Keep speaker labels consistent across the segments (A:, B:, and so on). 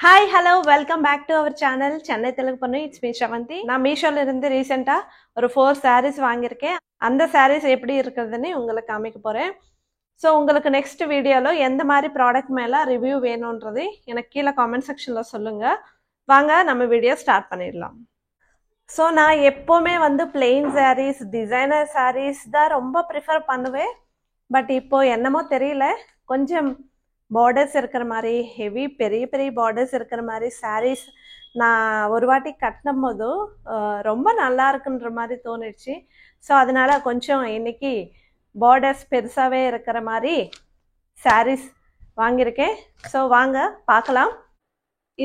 A: Hi, hello, welcome back to our channel Chennai Telugu Pannu. It's me Shavanti. நான் மீஷோல இருந்து ரீசெண்டா ஒரு 4 sarees வாங்கியிருக்கேன். அந்த sarees எப்படி இருக்குதுன்னு உங்களுக்கு காமிக்க போறேன். ஸோ உங்களுக்கு நெக்ஸ்ட் வீடியோல எந்த மாதிரி ப்ராடக்ட் மேல ரிவ்யூ வேணும்ன்றது எனக்கு கீழே காமெண்ட் செக்ஷன்ல சொல்லுங்க. வாங்க நம்ம வீடியோ ஸ்டார்ட் பண்ணிடலாம். ஸோ நான் எப்போவுமே வந்து பிளெயின் sarees, டிசைனர் sarees தான் ரொம்ப ப்ரிஃபர் பண்ணுவேன். பட் இப்போ என்னமோ தெரியல, கொஞ்சம் பார்டர்ஸ் இருக்கிற மாதிரி ஹெவி பெரிய பெரிய பார்டர்ஸ் இருக்கிற மாதிரி சாரீஸ் நான் ஒரு வாட்டி கட்டினும் போது ரொம்ப நல்லா இருக்குன்ற மாதிரி தோணிடுச்சு. ஸோ அதனால கொஞ்சம் இன்னைக்கு பார்டர்ஸ் பெருசாகவே இருக்கிற மாதிரி சாரீஸ் வாங்கியிருக்கேன். ஸோ வாங்க பார்க்கலாம்.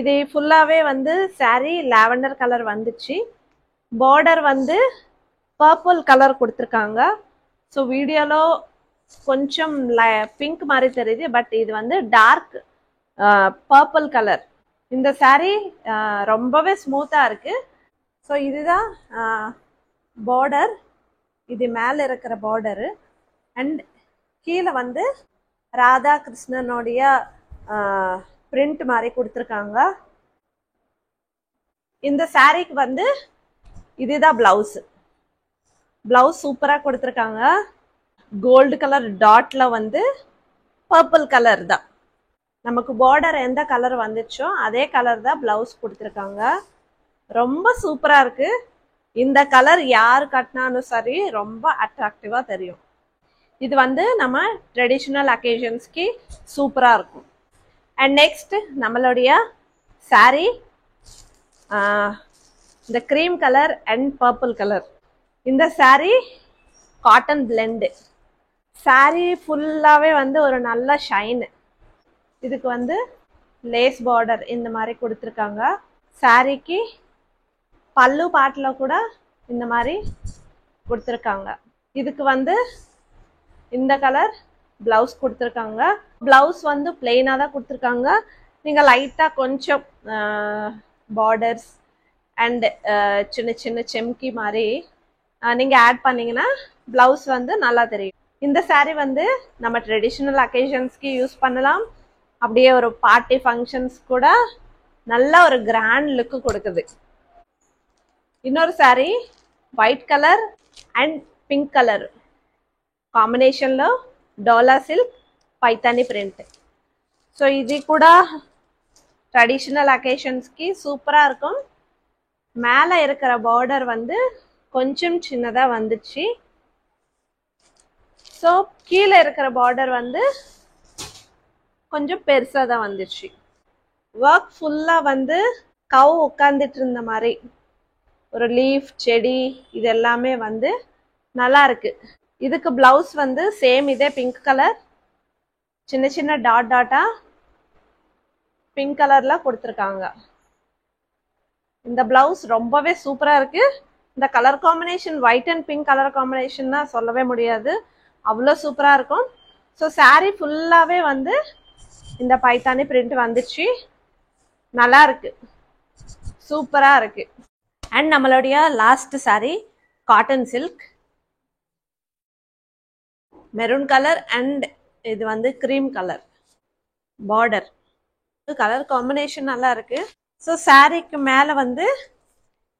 A: இது ஃபுல்லாகவே வந்து சாரீ லாவெண்டர் கலர் வந்துச்சு. பார்டர் வந்து பர்பிள் கலர் கொடுத்துருக்காங்க. ஸோ வீடியோவில் கொஞ்சம் பிங்க் மாதிரி தெரியுது, பட் இது வந்து டார்க் பர்பிள் கலர். இந்த சாரீ ரொம்பவே ஸ்மூத்தாக இருக்கு. ஸோ இதுதான் பார்டர், இது மேலே இருக்கிற பார்டரு. அண்ட் கீழே வந்து ராதா கிருஷ்ணனுடைய பிரிண்ட் மாதிரி கொடுத்துருக்காங்க. இந்த சாரீக்கு வந்து இதுதான் பிளவுஸ். பிளவுஸ் சூப்பராக கொடுத்துருக்காங்க. கோல்டு கலர் டாட்ல வந்து பர்பிள் கலர் தான். நமக்கு பார்டர் எந்த கலர் வந்துச்சோ அதே கலர் தான் பிளவுஸ் கொடுத்துருக்காங்க. ரொம்ப சூப்பரா இருக்கு. இந்த கலர் யார் கட்டினாலும் சரி ரொம்ப அட்ராக்டிவா தெரியும். இது வந்து நம்ம ட்ரெடிஷ்னல் அக்கேஷன்ஸ்க்கு சூப்பரா இருக்கும். அண்ட் நெக்ஸ்ட் நம்மளுடைய சாரீ இந்த cream colour and purple colour. இந்த சாரீ காட்டன் பிளெண்டு. சாரீ ஃபுல்லாகவே வந்து ஒரு நல்ல ஷைனு. இதுக்கு வந்து லேஸ் பார்டர் இந்த மாதிரி கொடுத்துருக்காங்க. சாரீக்கு பல்லு பாட்டில் கூட இந்த மாதிரி கொடுத்துருக்காங்க. இதுக்கு வந்து இந்த கலர் பிளவுஸ் கொடுத்துருக்காங்க. பிளவுஸ் வந்து பிளெயினாக தான் கொடுத்துருக்காங்க. நீங்கள் லைட்டாக கொஞ்சம் பார்டர்ஸ் அண்ட் சின்ன சின்ன செம்கி மாதிரி நீங்கள் ஆட் பண்ணிங்கன்னா பிளவுஸ் வந்து நல்லா தெரியும். இந்த சாரீ வந்து நம்ம ட்ரெடிஷ்னல் அக்கேஷன்ஸ்க்கு யூஸ் பண்ணலாம். அப்படியே ஒரு பார்ட்டி ஃபங்க்ஷன்ஸ் கூட நல்ல ஒரு கிராண்ட் லுக்கு கொடுக்குது. இன்னொரு saree white colour and pink colour காம்பினேஷன்ல Dola silk Paithani print. So இது கூட ட்ரெடிஷ்னல் அக்கேஷன்ஸ்க்கு சூப்பராக இருக்கும். மேலே இருக்கிற பார்டர் வந்து கொஞ்சம் சின்னதாக வந்துச்சு. ஸோ கீழே இருக்கிற பார்டர் வந்து கொஞ்சம் பெருசாக தான் வந்துச்சு. ஒர்க் ஃபுல்லாக வந்து கவ் உட்காந்துட்டு இருந்த மாதிரி ஒரு லீஃப் செடி இது எல்லாமே வந்து நல்லா இருக்கு. இதுக்கு பிளவுஸ் வந்து சேம் இதே பிங்க் கலர், சின்ன சின்ன டாட் டாட்டா பிங்க் கலர்ல கொடுத்துருக்காங்க. இந்த பிளவுஸ் ரொம்பவே சூப்பரா இருக்கு. இந்த colour combination white and pink colour காம்பினேஷன்னா சொல்லவே முடியாது, அவ்வளோ சூப்பராக இருக்கும். ஸோ சாரீ ஃபுல்லாகவே வந்து இந்த பைத்தானி பிரிண்ட் வந்துச்சு. நல்லா இருக்கு, சூப்பராக இருக்கு. அண்ட் நம்மளுடைய last sari cotton silk maroon colour and இது வந்து cream colour border. Colour combination நல்லா இருக்கு. ஸோ சாரீக்கு மேலே வந்து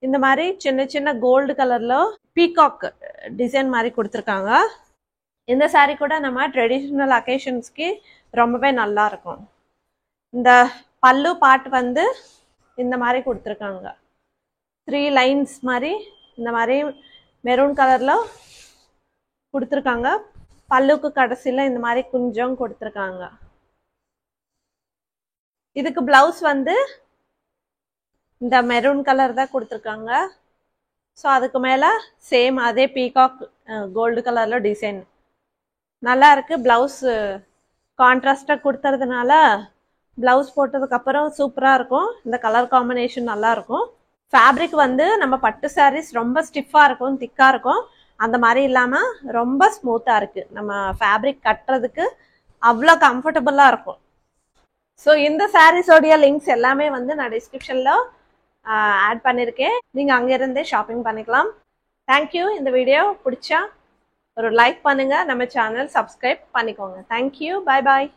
A: இந்த மாதிரி சின்ன சின்ன கோல்டு கலர்ல பீகாக் டிசைன் மாதிரி கொடுத்துருக்காங்க. இந்த சாரீ கூட நம்ம ட்ரெடிஷ்னல் அக்கேஷன்ஸ்க்கு ரொம்பவே நல்லா இருக்கும். இந்த பல்லு பாட் வந்து இந்த மாதிரி கொடுத்துருக்காங்க. 3 லைன்ஸ் மாதிரி இந்த மாதிரி மெரூன் கலர்ல கொடுத்துருக்காங்க. பல்லுக்கு கடைசியில் இந்த மாதிரி குஞ்சம் கொடுத்துருக்காங்க. இதுக்கு பிளவுஸ் வந்து இந்த மெரூன் கலர் தான் கொடுத்துருக்காங்க. ஸோ அதுக்கு மேலே சேம் அதே பீகாக் கோல்டு கலர்ல டிசைன் நல்லா இருக்கு. பிளவுஸ் கான்ட்ராஸ்டாக கொடுத்துறதுனால பிளவுஸ் போட்டதுக்கப்புறம் சூப்பராக இருக்கும். இந்த கலர் காம்பினேஷன் நல்லா இருக்கும். ஃபேப்ரிக் வந்து நம்ம பட்டு சாரீஸ் ரொம்ப ஸ்டிஃபாக இருக்கும், திக்காக இருக்கும். அந்த மாதிரி இல்லாமல் ரொம்ப ஸ்மூத்தாக இருக்கு. நம்ம ஃபேப்ரிக் கட்டுறதுக்கு அவ்வளோ கம்ஃபர்டபுளாக இருக்கும். ஸோ இந்த சாரீஸோடைய லிங்க்ஸ் எல்லாமே வந்து நான் டிஸ்கிரிப்ஷனில் ஆட் பண்ணியிருக்கேன். நீங்கள் அங்கேருந்தே ஷாப்பிங் பண்ணிக்கலாம். தேங்க்யூ. இந்த வீடியோ பிடிச்சா ஒரு லைக் பண்ணுங்க, நம்ம சேனல் சப்ஸ்கிரைப் பண்ணிக்கோங்க. தேங்க்யூ. பாய் பாய்.